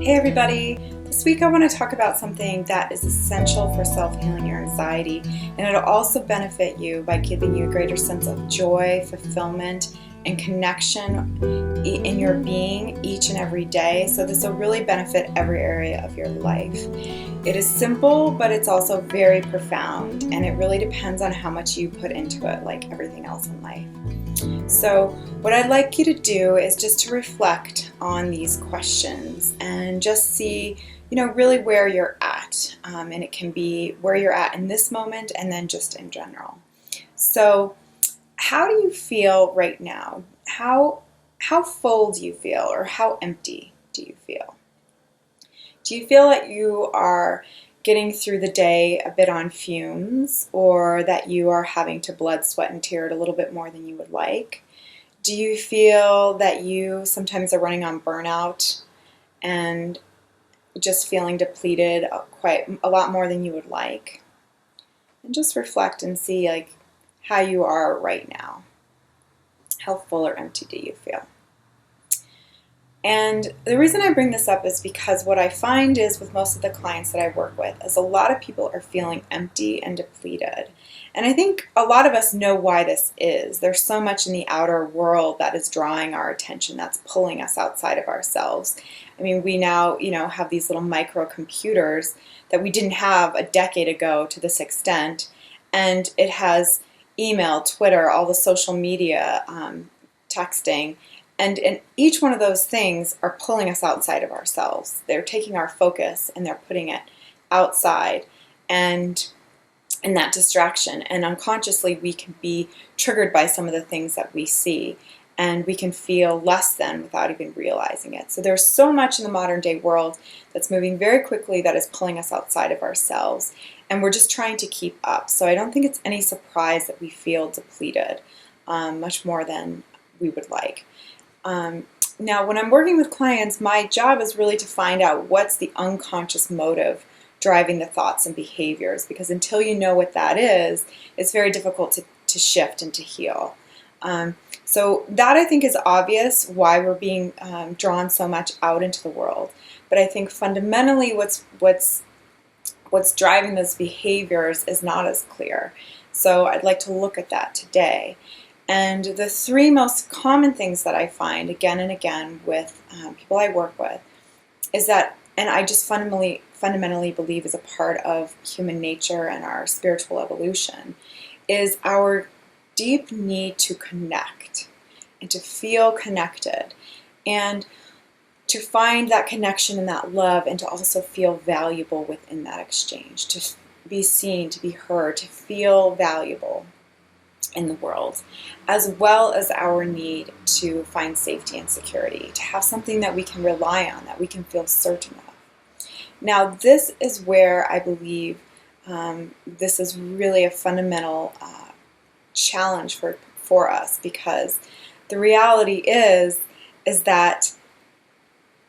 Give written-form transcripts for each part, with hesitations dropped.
Hey everybody! This week I want to talk about something that is essential for self-healing your anxiety, and it'll also benefit you by giving you a greater sense of joy, fulfillment, and connection in your being each and every day. So this will really benefit every area of your life. It is simple, but it's also very profound, and it really depends on how much you put into it, like everything else in life. So what I'd like you to do is just to reflect on these questions and just see, really where you're at. And it can be where you're at in this moment and then just in general. So how do you feel right now? How full do you feel, or how empty do you feel? Do you feel that you are getting through the day a bit on fumes, or that you are having to blood, sweat, and tear it a little bit more than you would like? Do you feel that you sometimes are running on burnout and just feeling depleted quite a lot more than you would like? And just reflect and see how you are right now. How full or empty do you feel? And the reason I bring this up is because what I find is with most of the clients that I work with is a lot of people are feeling empty and depleted. And I think a lot of us know why this is. There's so much in the outer world that is drawing our attention, that's pulling us outside of ourselves. I mean, we now, have these little microcomputers that we didn't have a decade ago to this extent. And it has email, Twitter, all the social media, texting. And each one of those things are pulling us outside of ourselves. They're taking our focus and they're putting it outside and in that distraction. And unconsciously we can be triggered by some of the things that we see, and we can feel less than without even realizing it. So there's so much in the modern day world that's moving very quickly that is pulling us outside of ourselves, and we're just trying to keep up. So I don't think it's any surprise that we feel depleted, much more than we would like. Now, when I'm working with clients, my job is really to find out what's the unconscious motive driving the thoughts and behaviors, because until you know what that is, it's very difficult to shift and to heal. So that, I think, is obvious why we're being drawn so much out into the world. But I think fundamentally what's driving those behaviors is not as clear. So I'd like to look at that today. And the three most common things that I find again and again with people I work with is that, and I just fundamentally believe is a part of human nature and our spiritual evolution, is our deep need to connect and to feel connected and to find that connection and that love, and to also feel valuable within that exchange, to be seen, to be heard, to feel valuable in the world, as well as our need to find safety and security, to have something that we can rely on, that we can feel certain of. Now, this is where I believe this is really a fundamental challenge for us, because the reality is that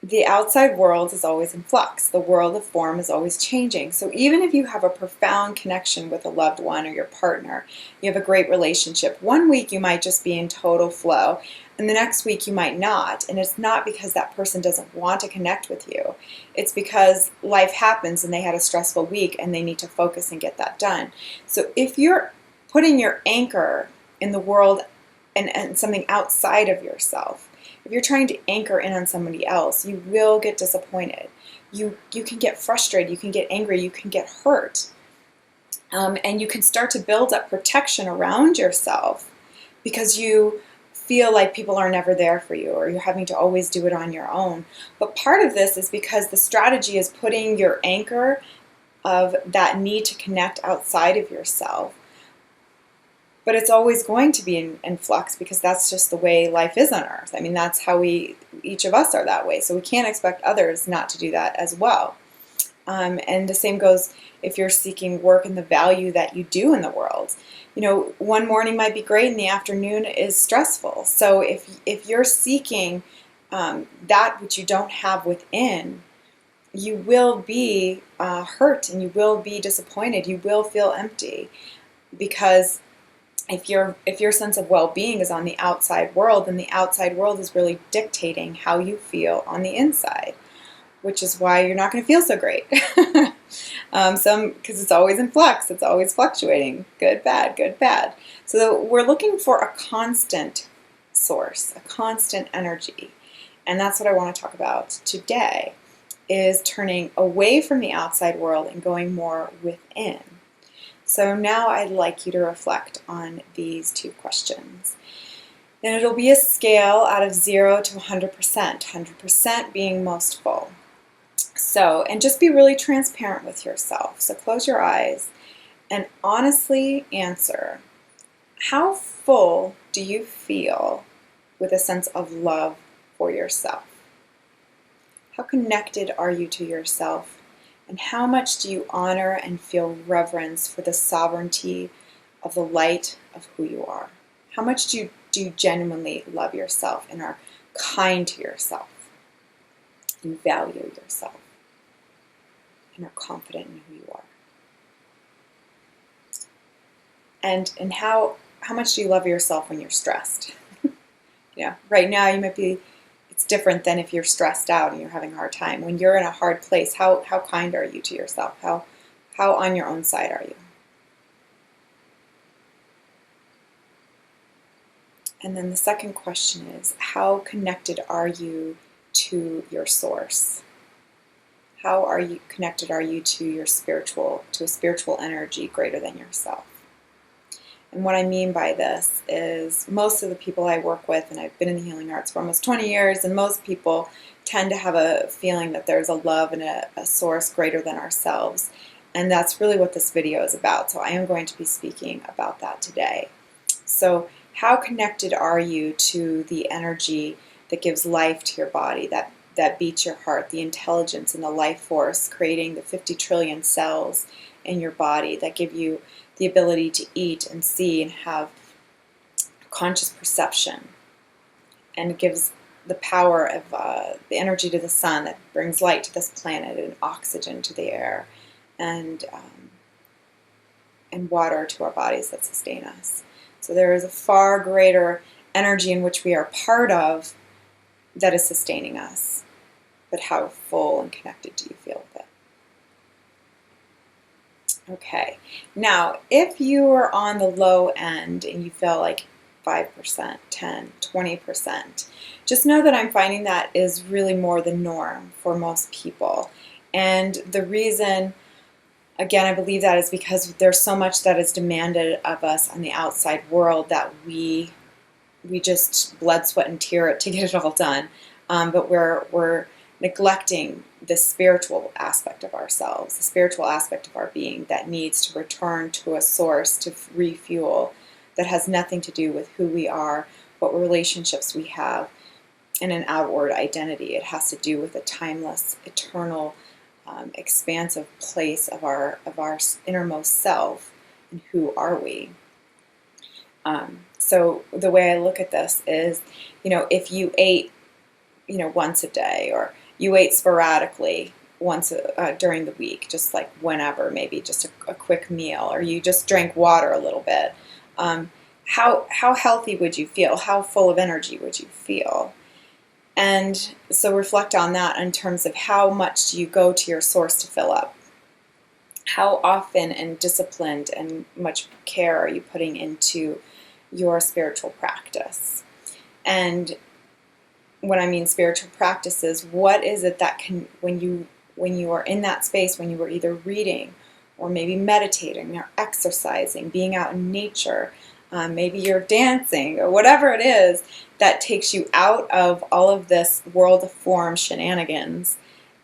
the outside world is always in flux. The world of form is always changing. So even if you have a profound connection with a loved one or your partner, you have a great relationship, one week you might just be in total flow, and the next week you might not. And it's not because that person doesn't want to connect with you. It's because life happens and they had a stressful week and they need to focus and get that done. So if you're putting your anchor in the world and something outside of yourself, if you're trying to anchor in on somebody else, you will get disappointed. You can get frustrated, you can get angry, you can get hurt. And you can start to build up protection around yourself because you feel like people are never there for you, or you're having to always do it on your own. But part of this is because the strategy is putting your anchor of that need to connect outside of yourself. But it's always going to be in flux, because that's just the way life is on Earth. I mean, that's how each of us are that way. So we can't expect others not to do that as well. And the same goes if you're seeking work and the value that you do in the world. One morning might be great and the afternoon is stressful. So if you're seeking that which you don't have within, you will be hurt and you will be disappointed. You will feel empty, because if your sense of well-being is on the outside world, then the outside world is really dictating how you feel on the inside. which is why you're not going to feel so great. Because it's always in flux, it's always fluctuating, good, bad, good, bad. So we're looking for a constant source, a constant energy. And that's what I want to talk about today, is turning away from the outside world and going more within. So now I'd like you to reflect on these two questions. And it'll be a scale out of 0 to 100%, 100% being most full. So, and just be really transparent with yourself. So close your eyes and honestly answer, how full do you feel with a sense of love for yourself? How connected are you to yourself? And how much do you honor and feel reverence for the sovereignty of the light of who you are? How much do you genuinely love yourself and are kind to yourself and value yourself and are confident in who you are? And how much do you love yourself when you're stressed? Right now you might be, it's different than if you're stressed out and you're having a hard time. When you're in a hard place, how kind are you to yourself? How on your own side are you? And then the second question is, how connected are you to your source? How connected are you to a spiritual energy greater than yourself? And what I mean by this is, most of the people I work with, and I've been in the healing arts for almost 20 years, and most people tend to have a feeling that there's a love and a source greater than ourselves. And that's really what this video is about. So I am going to be speaking about that today. So how connected are you to the energy that gives life to your body, that beats your heart, the intelligence and the life force creating the 50 trillion cells in your body that give you the ability to eat and see and have conscious perception, and it gives the power of the energy to the sun that brings light to this planet and oxygen to the air and water to our bodies that sustain us. So there is a far greater energy in which we are part of that is sustaining us. But how full and connected do you feel with it? Okay, now if you are on the low end and you feel like 5%, 10, 20%, just know that I'm finding that is really more the norm for most people. And the reason, again, I believe that is because there's so much that is demanded of us on the outside world that we just blood, sweat, and tear it to get it all done. But we're neglecting the spiritual aspect of ourselves, the spiritual aspect of our being that needs to return to a source to refuel, that has nothing to do with who we are, what relationships we have, and an outward identity. It has to do with a timeless, eternal, expansive place of our innermost self, and who are we. So the way I look at this is, if you ate, once a day, or you ate sporadically once during the week, just like whenever, maybe just a quick meal, or you just drank water a little bit, how healthy would you feel? How full of energy would you feel? And so reflect on that in terms of how much do you go to your source to fill up? How often and disciplined and much care are you putting into your spiritual practice? And when I mean spiritual practices, what is it that can, when you are in that space, when you were either reading or maybe meditating or exercising, being out in nature, maybe you're dancing or whatever it is that takes you out of all of this world of form shenanigans,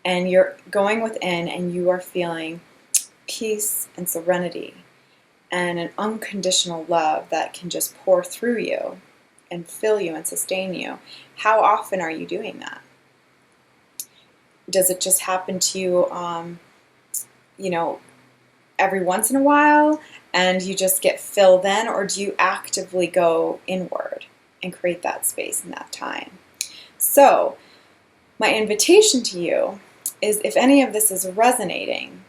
and you're going within and you are feeling peace and serenity and an unconditional love that can just pour through you and fill you and sustain you. How often are you doing that? Does it just happen to you, every once in a while and you just get filled then, or do you actively go inward and create that space and that time? So my invitation to you is, if any of this is resonating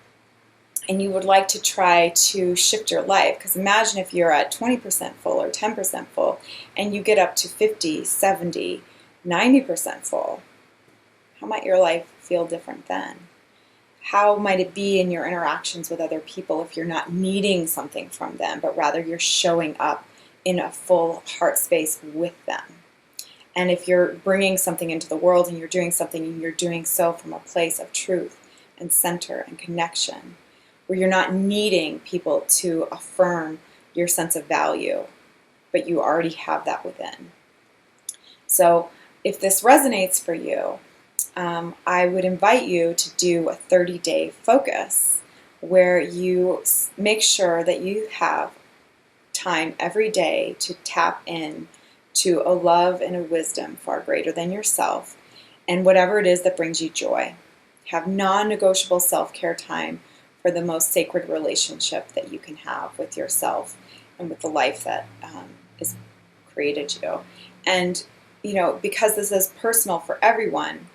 and you would like to try to shift your life, because imagine if you're at 20% full or 10% full and you get up to 50, 70, 90% full. How might your life feel different then? How might it be in your interactions with other people if you're not needing something from them, but rather you're showing up in a full heart space with them? And if you're bringing something into the world and you're doing something and you're doing so from a place of truth and center and connection, where you're not needing people to affirm your sense of value, but you already have that within. So if this resonates for you, I would invite you to do a 30-day focus where you make sure that you have time every day to tap in to a love and a wisdom far greater than yourself and whatever it is that brings you joy. Have non-negotiable self-care time for the most sacred relationship that you can have with yourself and with the life that has created you. And, because this is personal for everyone,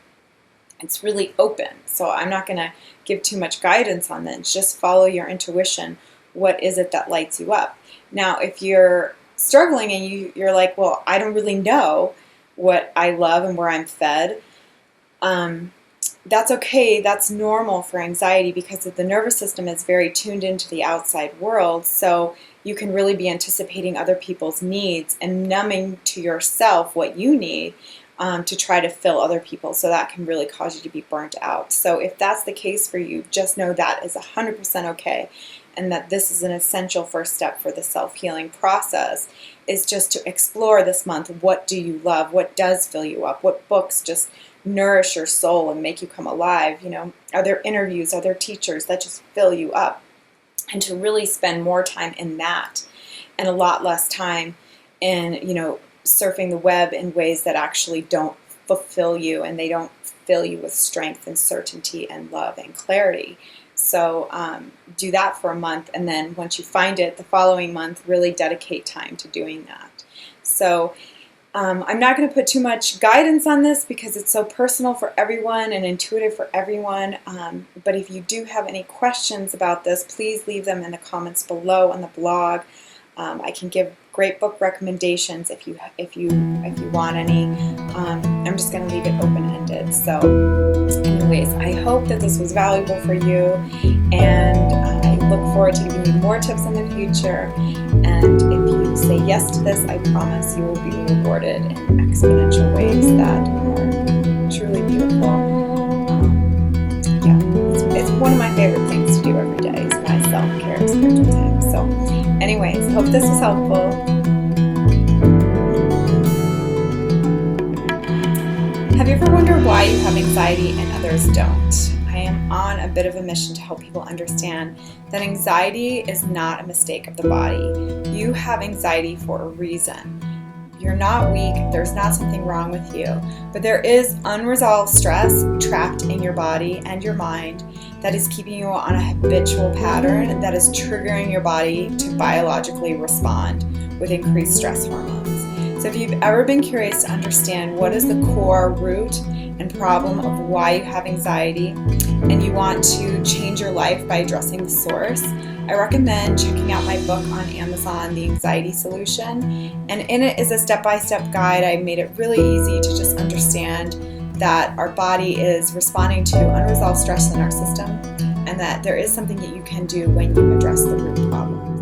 it's really open. So I'm not going to give too much guidance on this. Just follow your intuition. What is it that lights you up? Now, if you're struggling and you're like, well, I don't really know what I love and where I'm fed, that's okay. That's normal for anxiety because the nervous system is very tuned into the outside world. So you can really be anticipating other people's needs and numbing to yourself what you need to try to fill other people. So that can really cause you to be burnt out. So if that's the case for you, just know that is 100% okay. And that this is an essential first step for the self-healing process, is just to explore this month, what do you love? What does fill you up? What books just nourish your soul and make you come alive? Are there interviews? Are there teachers that just fill you up? And to really spend more time in that and a lot less time in, surfing the web in ways that actually don't fulfill you and they don't fill you with strength and certainty and love and clarity. So do that for a month, and then once you find it, the following month, really dedicate time to doing that. So I'm not going to put too much guidance on this because it's so personal for everyone and intuitive for everyone. But if you do have any questions about this, please leave them in the comments below on the blog. I can give great book recommendations if you want any. I'm just going to leave it open-ended. So anyways, I hope that this was valuable for you, and I look forward to giving you more tips in the future. And if you say yes to this, I promise you will be rewarded in exponential ways that are truly beautiful. It's one of my favorite things to do every day is my self-care spiritual time. So anyways, hope this was helpful. Have you ever wondered why you have anxiety and others don't? I am on a bit of a mission to help people understand that anxiety is not a mistake of the body. You have anxiety for a reason. You're not weak, there's not something wrong with you, but there is unresolved stress trapped in your body and your mind that is keeping you on a habitual pattern that is triggering your body to biologically respond with increased stress hormones. So if you've ever been curious to understand what is the core root and problem of why you have anxiety and you want to change your life by addressing the source, I recommend checking out my book on Amazon, The Anxiety Solution. And in it is a step-by-step guide. I made it really easy to just understand that our body is responding to unresolved stress in our system and that there is something that you can do when you address the root problem.